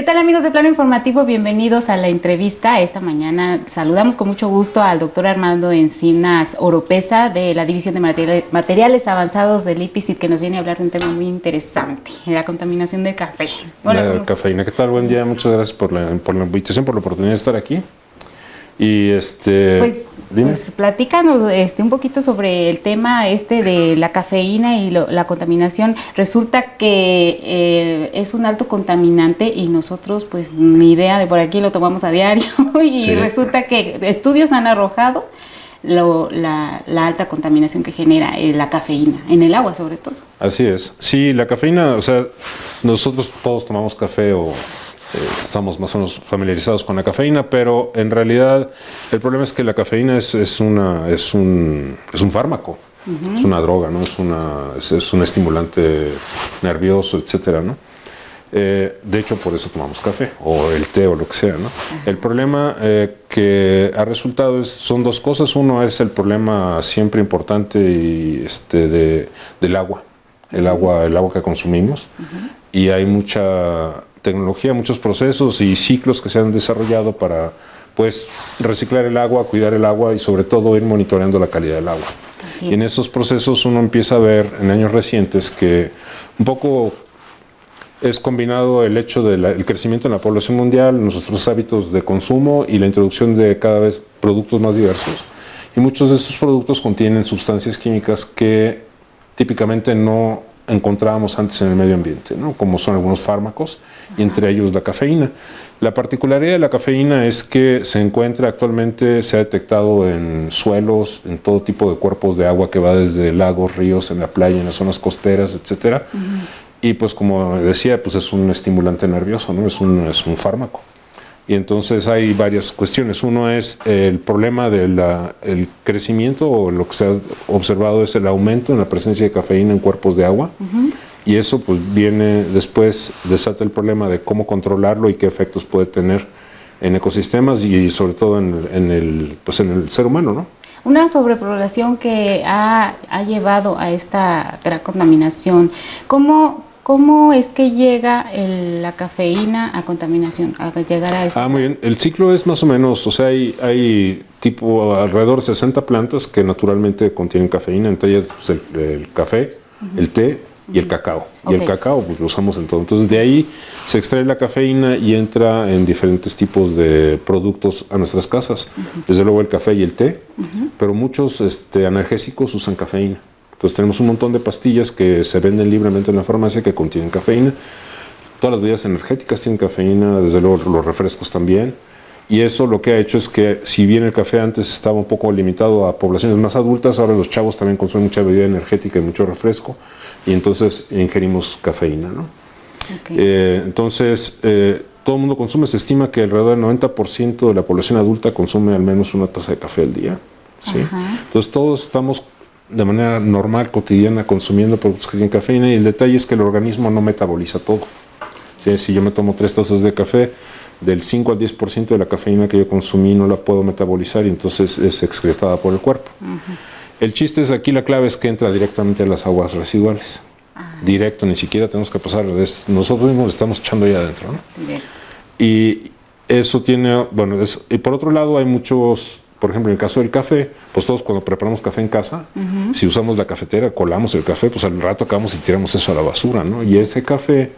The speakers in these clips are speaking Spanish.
¿Qué tal, amigos de Plano Informativo? Bienvenidos a la entrevista. Esta mañana saludamos con mucho gusto al doctor Armando Encinas Oropeza de la División de Materiales Avanzados del IPICIT, que nos viene a hablar de un tema muy interesante, la contaminación del café. Hola, la cafeína. ¿Qué tal? Buen día. Muchas gracias por la invitación, por la oportunidad de estar aquí. Y pues platícanos un poquito sobre el tema de la cafeína y la contaminación. Resulta que es un alto contaminante y nosotros pues ni idea, de por aquí lo tomamos a diario y sí. Resulta que estudios han arrojado la alta contaminación que genera la cafeína, en el agua sobre todo. Así es. Sí, la cafeína, o sea, nosotros todos tomamos café o estamos más o menos familiarizados con la cafeína, pero en realidad el problema es que la cafeína es un fármaco, es una droga, ¿no? Es un estimulante nervioso, etcétera, ¿no? De hecho, por eso tomamos café o el té o lo que sea, ¿no? El problema que ha resultado son dos cosas. Uno es el problema siempre importante del agua, el agua que consumimos, y hay mucha tecnología, muchos procesos y ciclos que se han desarrollado para pues reciclar el agua, cuidar el agua y sobre todo ir monitoreando la calidad del agua. Y en esos procesos uno empieza a ver en años recientes que un poco es combinado el hecho del crecimiento en la población mundial, nuestros hábitos de consumo y la introducción de cada vez productos más diversos. Y muchos de estos productos contienen sustancias químicas que típicamente no encontrábamos antes en el medio ambiente, ¿no? Como son algunos fármacos, y entre ellos la cafeína. La particularidad de la cafeína es que se encuentra actualmente, se ha detectado en suelos, en todo tipo de cuerpos de agua que va desde lagos, ríos, en la playa, en las zonas costeras, etcétera. Y pues como decía, pues es un estimulante nervioso, ¿no? Es un fármaco. Y entonces hay varias cuestiones. Uno es el problema del crecimiento, o lo que se ha observado es el aumento en la presencia de cafeína en cuerpos de agua. Y eso pues viene después, desata el problema de cómo controlarlo y qué efectos puede tener en ecosistemas y sobre todo en el ser humano, ¿no? Una sobrepoblación que ha llevado a esta gran contaminación. ¿Cómo es que llega la cafeína a contaminación, a llegar a eso? Muy bien. El ciclo es más o menos, o sea, hay tipo alrededor de 60 plantas que naturalmente contienen cafeína, entre ellas pues, el café, el té y el cacao. Y el cacao pues lo usamos en todo. Entonces de ahí se extrae la cafeína y entra en diferentes tipos de productos a nuestras casas. Desde luego el café y el té, pero muchos analgésicos usan cafeína. Entonces tenemos un montón de pastillas que se venden libremente en la farmacia que contienen cafeína. Todas las bebidas energéticas tienen cafeína, desde luego los refrescos también. Y eso lo que ha hecho es que, si bien el café antes estaba un poco limitado a poblaciones más adultas, ahora los chavos también consumen mucha bebida energética y mucho refresco, y entonces ingerimos cafeína, ¿no? Entonces, todo el mundo consume, se estima que alrededor del 90% de la población adulta consume al menos una taza de café al día, ¿sí? Entonces todos estamos de manera normal, cotidiana, consumiendo productos que tienen cafeína, y el detalle es que el organismo no metaboliza todo. ¿Sí? Si yo me tomo 3 tazas de café, del 5 al 10% de la cafeína que yo consumí no la puedo metabolizar y entonces es excretada por el cuerpo. El chiste es aquí, la clave es que entra directamente a las aguas residuales. Directo, ni siquiera tenemos que pasar, nosotros mismos le estamos echando ahí adentro, ¿no? Y eso tiene, y por otro lado hay muchos. Por ejemplo, en el caso del café, pues todos cuando preparamos café en casa, si usamos la cafetera, colamos el café, pues al rato acabamos y tiramos eso a la basura, ¿no? Y ese café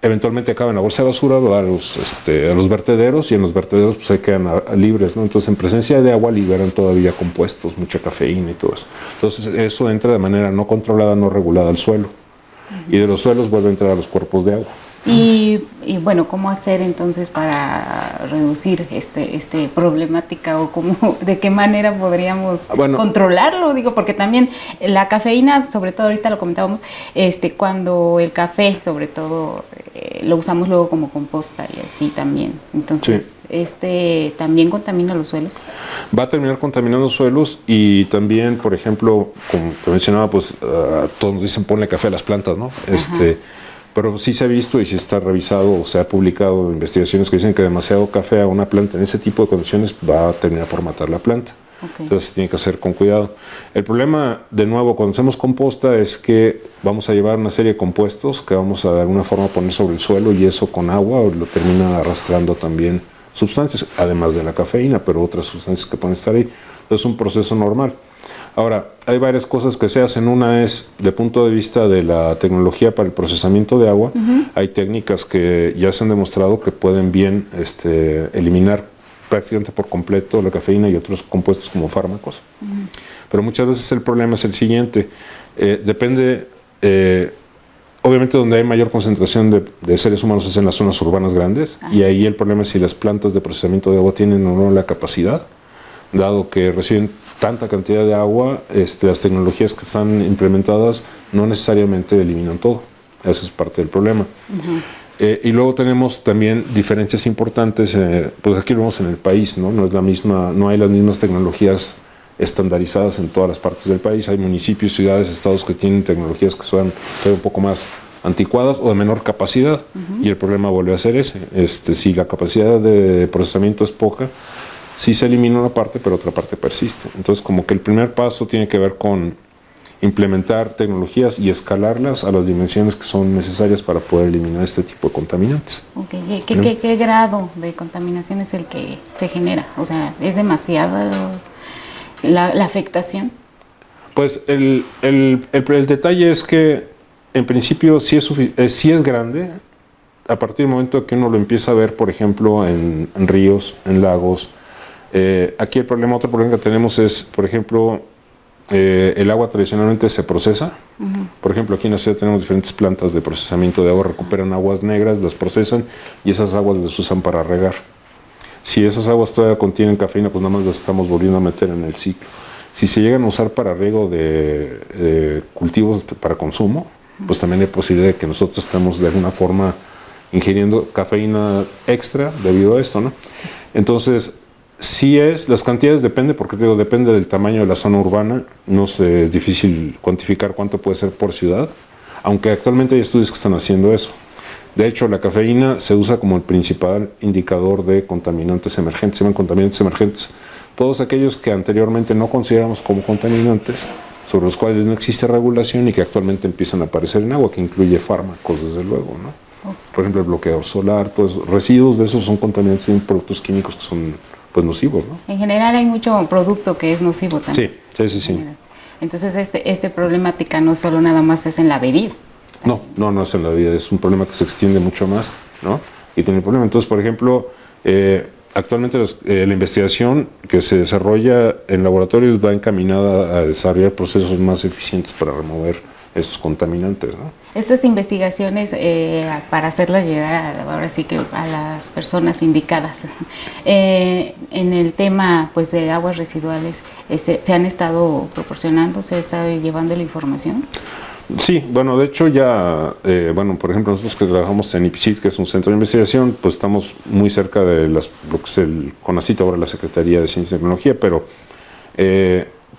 eventualmente acaba en la bolsa de basura, va a los vertederos, y en los vertederos pues se quedan libres, ¿no? Entonces en presencia de agua liberan todavía compuestos, mucha cafeína y todo eso. Entonces eso entra de manera no controlada, no regulada al suelo. Y de los suelos vuelve a entrar a los cuerpos de agua. Y bueno, ¿cómo hacer entonces para reducir este problemática, o de qué manera podríamos controlarlo? Digo, porque también la cafeína, sobre todo ahorita lo comentábamos, cuando el café, sobre todo, lo usamos luego como composta y así también. Entonces, ¿también contamina los suelos? Va a terminar contaminando suelos, y también, por ejemplo, como te mencionaba, pues todos nos dicen ponle café a las plantas, ¿no? Pero sí se ha visto y sí está revisado, o se ha publicado investigaciones que dicen que demasiado café a una planta en ese tipo de condiciones va a terminar por matar la planta. Okay. Entonces se tiene que hacer con cuidado. El problema, de nuevo, cuando hacemos composta es que vamos a llevar una serie de compuestos que vamos a de alguna forma poner sobre el suelo y eso con agua lo termina arrastrando también sustancias, además de la cafeína, pero otras sustancias que pueden estar ahí. Entonces es un proceso normal. Ahora, hay varias cosas que se hacen. Una es, de punto de vista de la tecnología para el procesamiento de agua, hay técnicas que ya se han demostrado que pueden bien eliminar prácticamente por completo la cafeína y otros compuestos como fármacos. Pero muchas veces el problema es el siguiente. Depende, obviamente donde hay mayor concentración de seres humanos es en las zonas urbanas grandes, y ahí el problema es si las plantas de procesamiento de agua tienen o no la capacidad, dado que reciben tanta cantidad de agua, las tecnologías que están implementadas no necesariamente eliminan todo. Eso es parte del problema. Y luego tenemos también diferencias importantes, pues aquí lo vemos en el país, ¿no? No es la misma, no hay las mismas tecnologías estandarizadas en todas las partes del país. Hay municipios, ciudades, estados que tienen tecnologías que son un poco más anticuadas o de menor capacidad, y el problema vuelve a ser ese. Si la capacidad de procesamiento es poca, sí se elimina una parte, pero otra parte persiste. Entonces, como que el primer paso tiene que ver con implementar tecnologías y escalarlas a las dimensiones que son necesarias para poder eliminar este tipo de contaminantes. Okay. ¿Qué grado de contaminación es el que se genera? O sea, ¿es demasiada la afectación? Pues el detalle es que, en principio, sí es grande a partir del momento que uno lo empieza a ver, por ejemplo, en ríos, en lagos. Aquí otro problema que tenemos es, por ejemplo, el agua tradicionalmente se procesa. Por ejemplo, aquí en la ciudad tenemos diferentes plantas de procesamiento de agua, recuperan aguas negras, las procesan y esas aguas las usan para regar. Si esas aguas todavía contienen cafeína, pues nada más las estamos volviendo a meter en el ciclo. Si se llegan a usar para riego de cultivos para consumo, pues también hay posibilidad de que nosotros estemos de alguna forma ingiriendo cafeína extra debido a esto, ¿no? Entonces, las cantidades depende, porque depende del tamaño de la zona urbana. No sé, es difícil cuantificar cuánto puede ser por ciudad, aunque actualmente hay estudios que están haciendo eso. De hecho, la cafeína se usa como el principal indicador de contaminantes emergentes. Se llaman contaminantes emergentes todos aquellos que anteriormente no consideramos como contaminantes, sobre los cuales no existe regulación y que actualmente empiezan a aparecer en agua, que incluye fármacos, desde luego, ¿no? Por ejemplo, el bloqueador solar, todos residuos de esos son contaminantes y productos químicos que son, pues, nocivos, ¿no? En general hay mucho producto que es nocivo también. Sí. Entonces esta problemática no solo nada más es en la bebida. No es en la bebida, es un problema que se extiende mucho más, ¿no? Y tiene problema. Entonces, por ejemplo, actualmente la investigación que se desarrolla en laboratorios va encaminada a desarrollar procesos más eficientes para remover esos contaminantes, ¿no? Estas investigaciones, para hacerlas llegar ahora sí que a las personas indicadas, en el tema, pues, de aguas residuales, ¿se han estado proporcionando, se ha estado llevando la información? Sí, bueno, de hecho ya, por ejemplo, nosotros que trabajamos en IPCIT, que es un centro de investigación, pues estamos muy cerca de lo que es el CONACYT, ahora la Secretaría de Ciencia y Tecnología, pero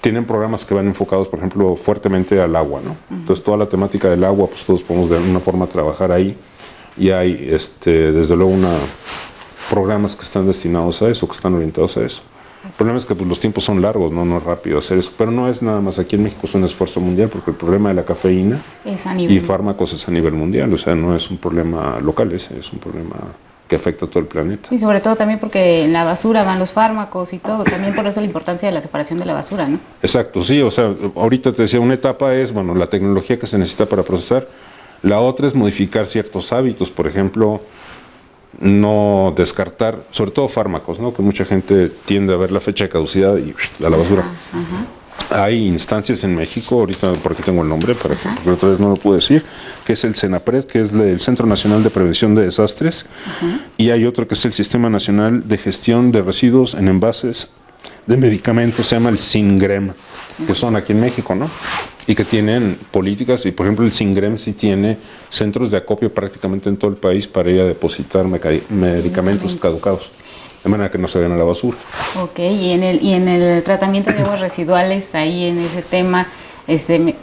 tienen programas que van enfocados, por ejemplo, fuertemente al agua, ¿no? Entonces, toda la temática del agua, pues todos podemos de alguna forma trabajar ahí, y hay, desde luego, programas que están destinados a eso, que están orientados a eso. El problema es que, pues, los tiempos son largos, no es rápido hacer eso, pero no es nada más aquí en México, es un esfuerzo mundial, porque el problema de la cafeína y fármacos es a nivel mundial, o sea, no es un problema local, es un problema que afecta a todo el planeta. Y sobre todo también porque en la basura van los fármacos y todo, también por eso la importancia de la separación de la basura, ¿no? Exacto, sí, o sea, ahorita te decía, una etapa es, la tecnología que se necesita para procesar, la otra es modificar ciertos hábitos, por ejemplo, no descartar, sobre todo fármacos, ¿no? Que mucha gente tiende a ver la fecha de caducidad y a la basura. Hay instancias en México, ahorita por aquí tengo el nombre, porque otra vez no lo puedo decir, que es el CENAPRED, que es el Centro Nacional de Prevención de Desastres, y hay otro que es el Sistema Nacional de Gestión de Residuos en Envases de Medicamentos, se llama el SINGREM, que son aquí en México, ¿no? Y que tienen políticas, y por ejemplo el SINGREM sí tiene centros de acopio prácticamente en todo el país para ir a depositar medicamentos caducados, de manera que no se vayan a la basura. Ok, y en el tratamiento de aguas residuales, ahí en ese tema,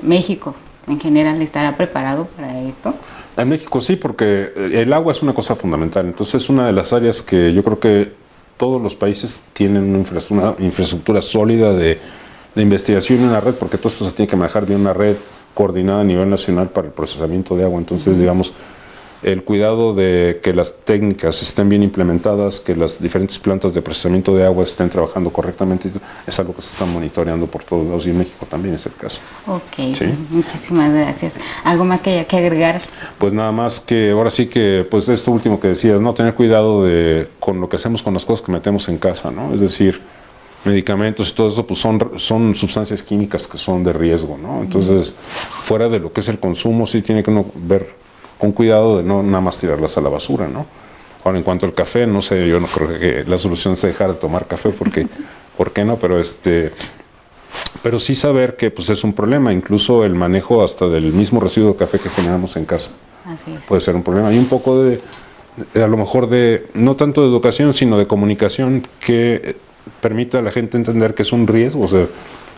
México en general estará preparado para esto. En México sí, porque el agua es una cosa fundamental, entonces es una de las áreas que yo creo que todos los países tienen una infraestructura sólida de investigación y una red, porque todo esto se tiene que manejar de una red coordinada a nivel nacional para el procesamiento de agua. Entonces, digamos, el cuidado de que las técnicas estén bien implementadas, que las diferentes plantas de procesamiento de agua estén trabajando correctamente, es algo que se está monitoreando por todos lados y en México también es el caso. Ok, ¿Sí? Muchísimas gracias. ¿Algo más que haya que agregar? Pues nada más que ahora sí que, pues esto último que decías, ¿no? Tener cuidado con lo que hacemos con las cosas que metemos en casa, ¿no? Es decir, medicamentos y todo eso, pues son sustancias químicas que son de riesgo, ¿no? Entonces, fuera de lo que es el consumo, sí tiene que uno ver con cuidado de no nada más tirarlas a la basura, ¿no? Ahora, en cuanto al café, no sé, yo no creo que la solución sea dejar de tomar café, porque, ¿por qué no? Pero sí saber que pues es un problema, incluso el manejo hasta del mismo residuo de café que generamos en casa. Así es. Puede ser un problema. Y un poco a lo mejor no tanto de educación, sino de comunicación que permita a la gente entender que es un riesgo. O sea,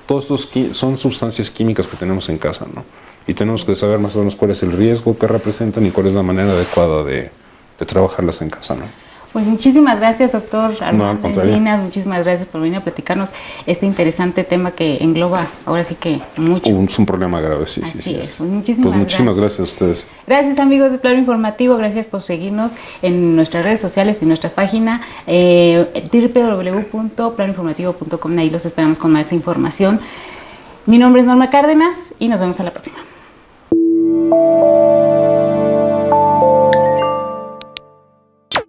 todos estos son sustancias químicas que tenemos en casa, ¿no? Y tenemos que saber más o menos cuál es el riesgo que representan y cuál es la manera adecuada de trabajarlas en casa, ¿no? Pues muchísimas gracias, doctor Armando No, Encinas, muchísimas gracias por venir a platicarnos este interesante tema que engloba ahora sí que mucho. Es un problema grave, sí. Así sí, es. sí. Pues muchísimas gracias a ustedes. Gracias, amigos de Plano Informativo, gracias por seguirnos en nuestras redes sociales y en nuestra página www.planoinformativo.com. Ahí los esperamos con más información. Mi nombre es Norma Cárdenas y nos vemos a la próxima.